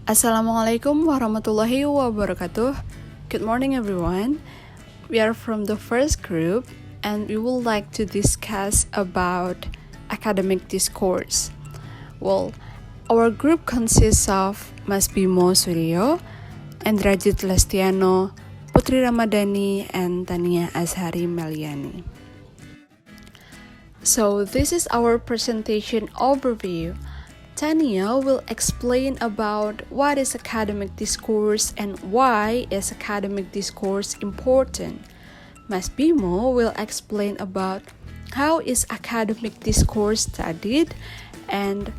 Assalamualaikum warahmatullahi wabarakatuh. Good morning, everyone. We are from the first group, and we would like to discuss about academic discourse. Well, our group consists of Mas Bimo Suryo, Andrajit Lestiano, Putri Ramadhani, and Tania Azhari Meliani. So this is our presentation overview. Tania will explain about what is academic discourse and why is academic discourse important. Mas Bimo will explain about how is academic discourse studied, and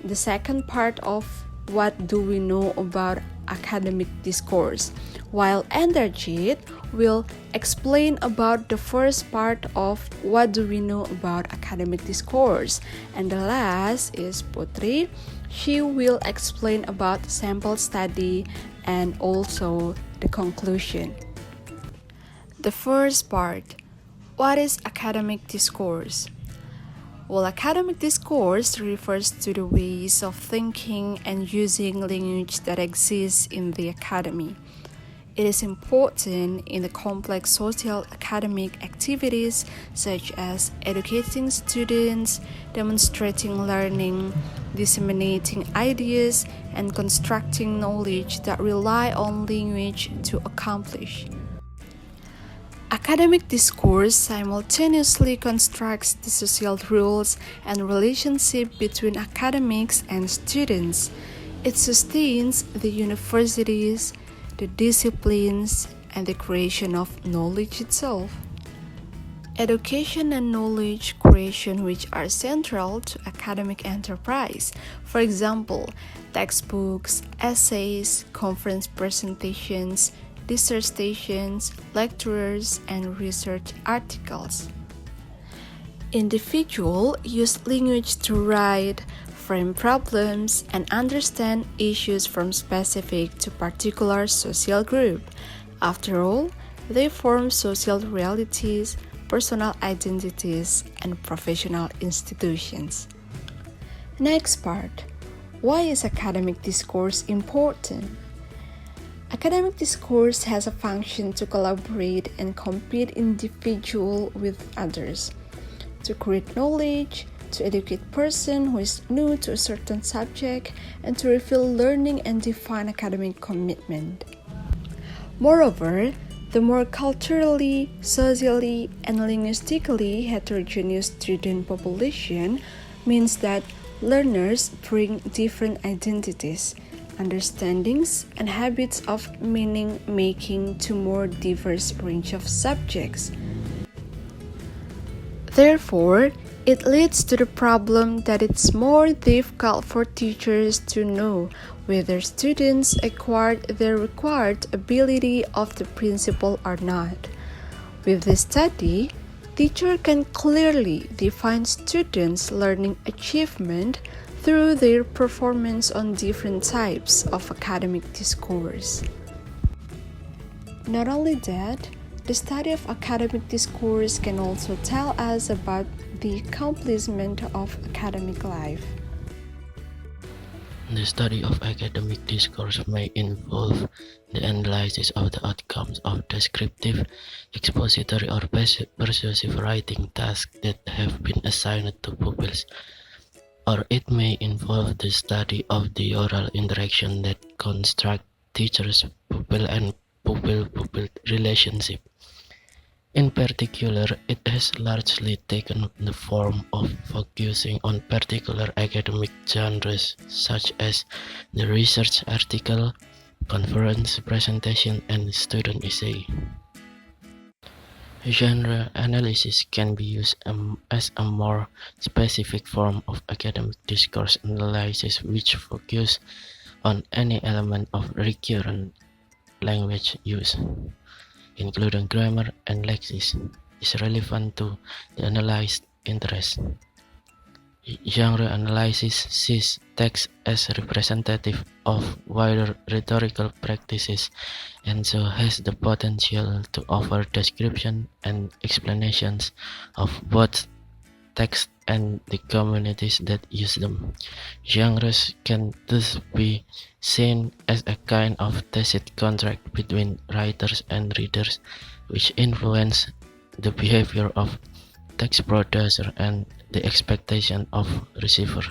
the second part of what do we know about academic discourse, while Andrajit will explain about the first part of what do we know about academic discourse, and the last is Putri. She will explain about sample study and also the conclusion. The first part, what is academic discourse? Well, academic discourse refers to the ways of thinking and using language that exists in the academy. It is important in the complex social academic activities such as educating students, demonstrating learning, disseminating ideas, and constructing knowledge that rely on language to accomplish. Academic discourse simultaneously constructs the social rules and relationship between academics and students. It sustains the universities, the disciplines, and the creation of knowledge itself. Education and knowledge creation which are central to academic enterprise. For example, textbooks, essays, conference presentations, dissertations, lectures, and research articles. Individuals use language to write, frame problems, and understand issues from specific to particular social group. After all, they form social realities, personal identities, and professional institutions. Next part, why is academic discourse important? Academic discourse has a function to collaborate and compete individual with others, to create knowledge, to educate person who is new to a certain subject, and to reveal learning and define academic commitment. Moreover, the more culturally, socially, and linguistically heterogeneous student population means that learners bring different identities, understandings, and habits of meaning-making to more diverse range of subjects. Therefore, it leads to the problem that it's more difficult for teachers to know whether students acquired the required ability of the principal or not. With this study, teacher can clearly define students' learning achievement through their performance on different types of academic discourse. Not only that, the study of academic discourse can also tell us about the accomplishment of academic life. The study of academic discourse may involve the analysis of the outcomes of descriptive, expository, or persuasive writing tasks that have been assigned to pupils, or it may involve the study of the oral interaction that construct teachers-pupil and pupil-pupil relationship. In particular, it has largely taken the form of focusing on particular academic genres such as the research article, conference presentation, and student essay. Genre analysis can be used as a more specific form of academic discourse analysis which focuses on any element of recurrent language use, including grammar and lexis, is relevant to the analyzed interest. Genre analysis sees text as representative of wider rhetorical practices and so has the potential to offer description and explanations of both texts and the communities that use them. Genres can thus be seen as a kind of tacit contract between writers and readers, which influence the behavior of text producer and the expectation of receiver.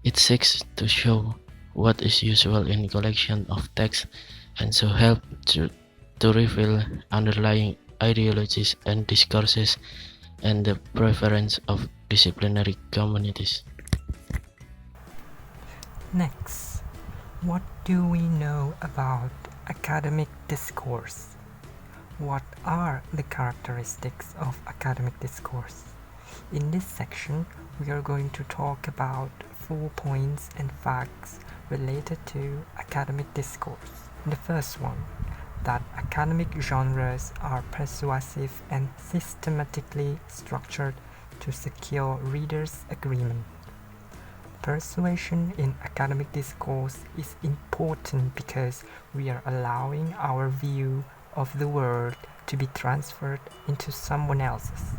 It seeks to show what is usual in collection of text and so help to reveal underlying ideologies and discourses and the preference of disciplinary communities. Next, what do we know about academic discourse? What are the characteristics of academic discourse? In this section, we are going to talk about 4 points and facts related to academic discourse. The first one, that academic genres are persuasive and systematically structured to secure readers' agreement. Persuasion in academic discourse is important because we are allowing our view of the world to be transferred into someone else's.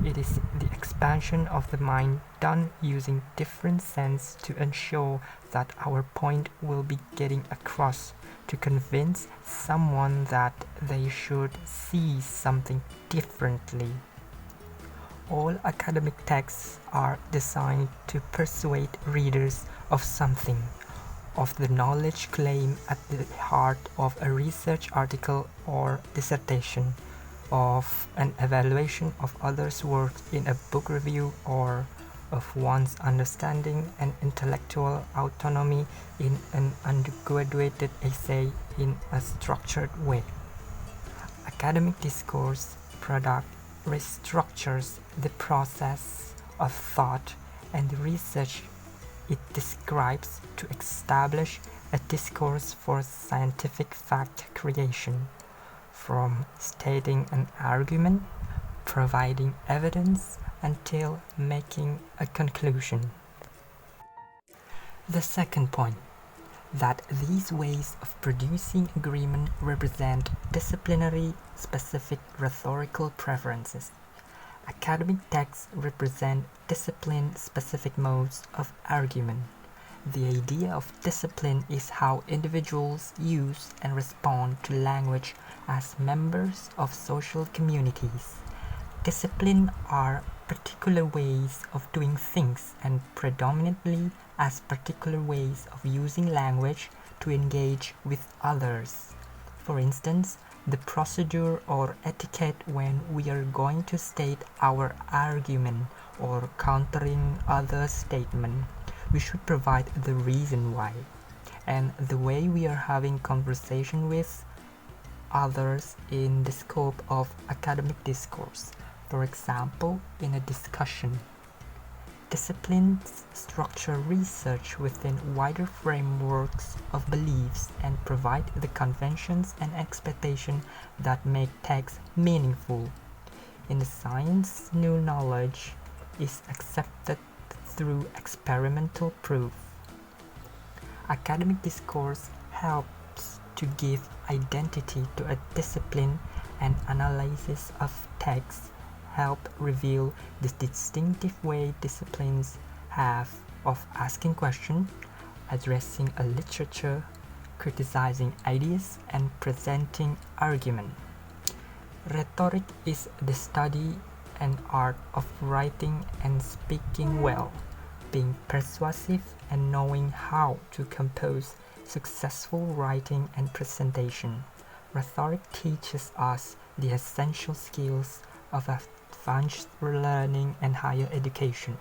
It is the expansion of the mind done using different sense to ensure that our point will be getting across to convince someone that they should see something differently. All academic texts are designed to persuade readers of something, of the knowledge claim at the heart of a research article or dissertation, of an evaluation of others' work in a book review, or of one's understanding and intellectual autonomy in an undergraduate essay in a structured way. Academic discourse product restructures the process of thought and the research it describes to establish a discourse for scientific fact creation, from stating an argument, providing evidence, until making a conclusion. The second point, that these ways of producing agreement represent disciplinary specific rhetorical preferences. Academic texts represent discipline-specific modes of argument. The idea of discipline is how individuals use and respond to language as members of social communities. Discipline are particular ways of doing things and predominantly as particular ways of using language to engage with others. For instance, the procedure or etiquette when we are going to state our argument or countering others' statement. We should provide the reason why. And the way we are having conversation with others in the scope of academic discourse. For example, in a discussion. Disciplines structure research within wider frameworks of beliefs and provide the conventions and expectations that make texts meaningful. In the science, new knowledge is accepted through experimental proof. Academic discourse helps to give identity to a discipline, and analysis of texts help reveal the distinctive way disciplines have of asking questions, addressing a literature, criticizing ideas, and presenting argument. Rhetoric is the study and art of writing and speaking well, being persuasive and knowing how to compose successful writing and presentation. Rhetoric teaches us the essential skills of advanced learning and higher education.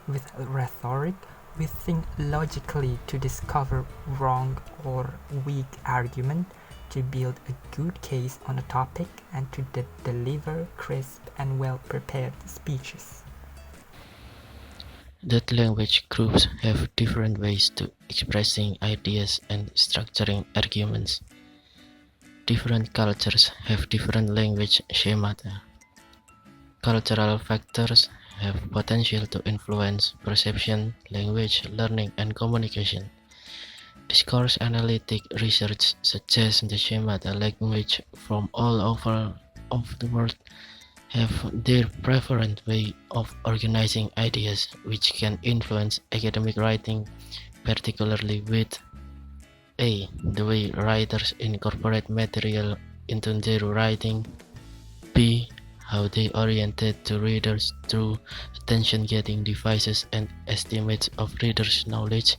With rhetoric, we think logically to discover wrong or weak argument, to build a good case on a topic, and to deliver crisp and well-prepared speeches. That language groups have different ways to expressing ideas and structuring arguments. Different cultures have different language schemata. Cultural factors have potential to influence perception, language learning, and communication. Discourse analytic research suggests the schemata language from all over of the world have their preferred way of organizing ideas, which can influence academic writing, particularly with a. The way writers incorporate material into their writing. B. How they orientate to readers through attention-getting devices and estimates of readers' knowledge.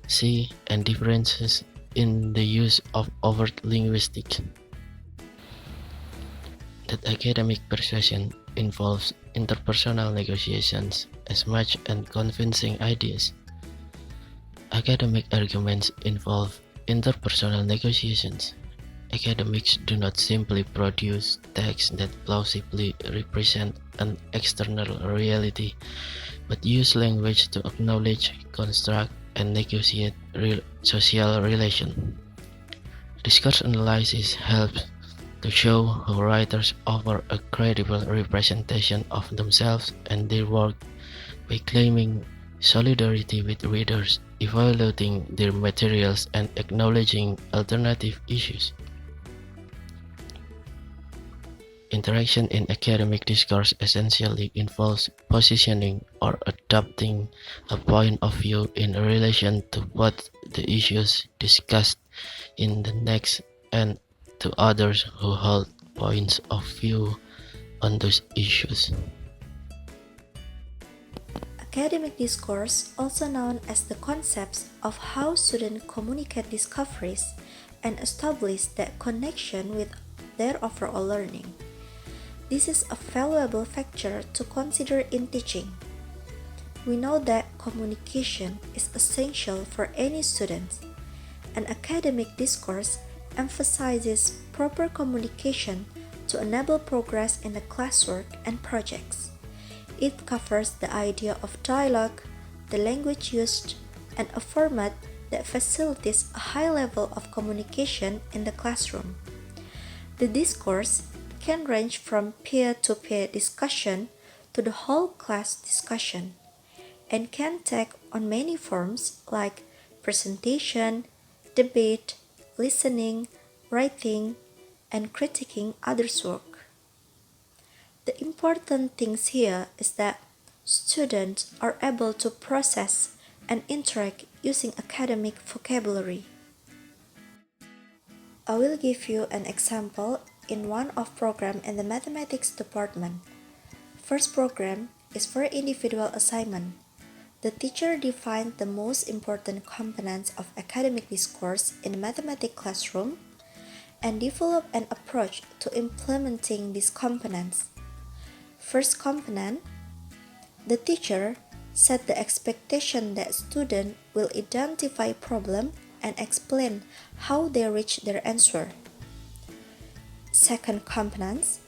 C. And differences in the use of overt linguistics. That academic persuasion involves interpersonal negotiations as much as convincing ideas. Academic arguments involve interpersonal negotiations. Academics do not simply produce texts that plausibly represent an external reality, but use language to acknowledge, construct, and negotiate social relations. Discourse analysis helps to show how writers offer a credible representation of themselves and their work by claiming solidarity with readers, evaluating their materials, and acknowledging alternative issues. Interaction in academic discourse essentially involves positioning or adopting a point of view in relation to what the issues discussed in the text and to others who hold points of view on those issues. Academic discourse, also known as the concepts of how students communicate discoveries and establish that connection with their overall learning. This is a valuable factor to consider in teaching. We know that communication is essential for any student. An academic discourse emphasizes proper communication to enable progress in the classwork and projects. It covers the idea of dialogue, the language used, and a format that facilitates a high level of communication in the classroom. The discourse can range from peer-to-peer discussion to the whole class discussion, and can take on many forms like presentation, debate, listening, writing, and critiquing others' work. The important thing here is that students are able to process and interact using academic vocabulary. I will give you an example in one of program in the mathematics department. First program is for individual assignment. The teacher defined the most important components of academic discourse in the mathematics classroom and developed an approach to implementing these components. First component, the teacher set the expectation that students will identify problem and explain how they reach their answer. Second component,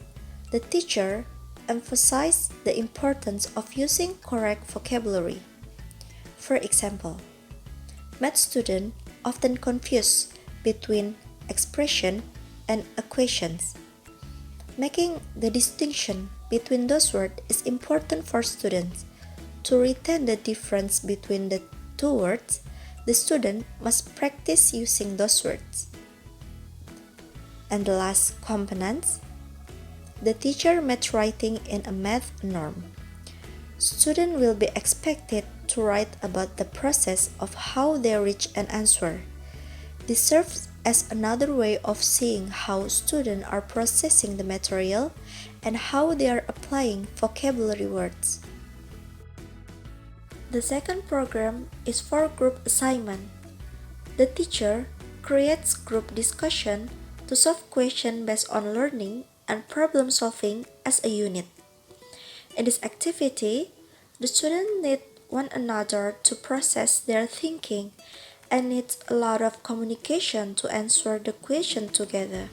the teacher emphasized the importance of using correct vocabulary. For example, math students often confuse between expression and equations. Making the distinction between those words is important for students. To retain the difference between the two words, the student must practice using those words. And the last component, the teacher made writing in a math norm. Students will be expected to write about the process of how they reach an answer. This serves as another way of seeing how students are processing the material and how they are applying vocabulary words. The second program is for group assignment. The teacher creates group discussion to solve questions based on learning and problem solving as a unit. In this activity, the students need one another to process their thinking and needs a lot of communication to answer the question together.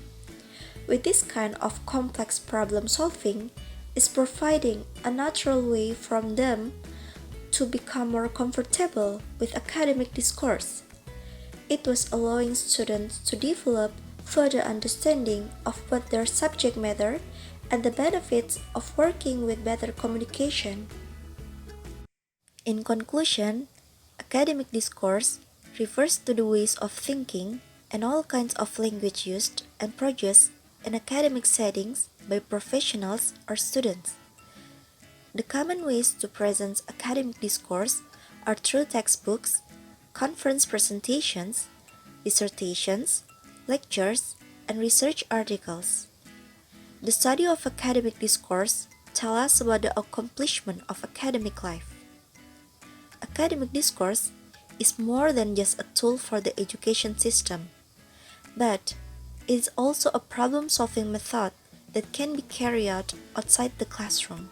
With this kind of complex problem solving is providing a natural way from them to become more comfortable with academic discourse. It was allowing students to develop further understanding of what their subject matter and the benefits of working with better communication. In conclusion, academic discourse refers to the ways of thinking and all kinds of language used and produced in academic settings by professionals or students. The common ways to present academic discourse are through textbooks, conference presentations, dissertations, lectures, and research articles. The study of academic discourse tells us about the accomplishment of academic life. Academic discourse is more than just a tool for the education system, but it is also a problem-solving method that can be carried out outside the classroom.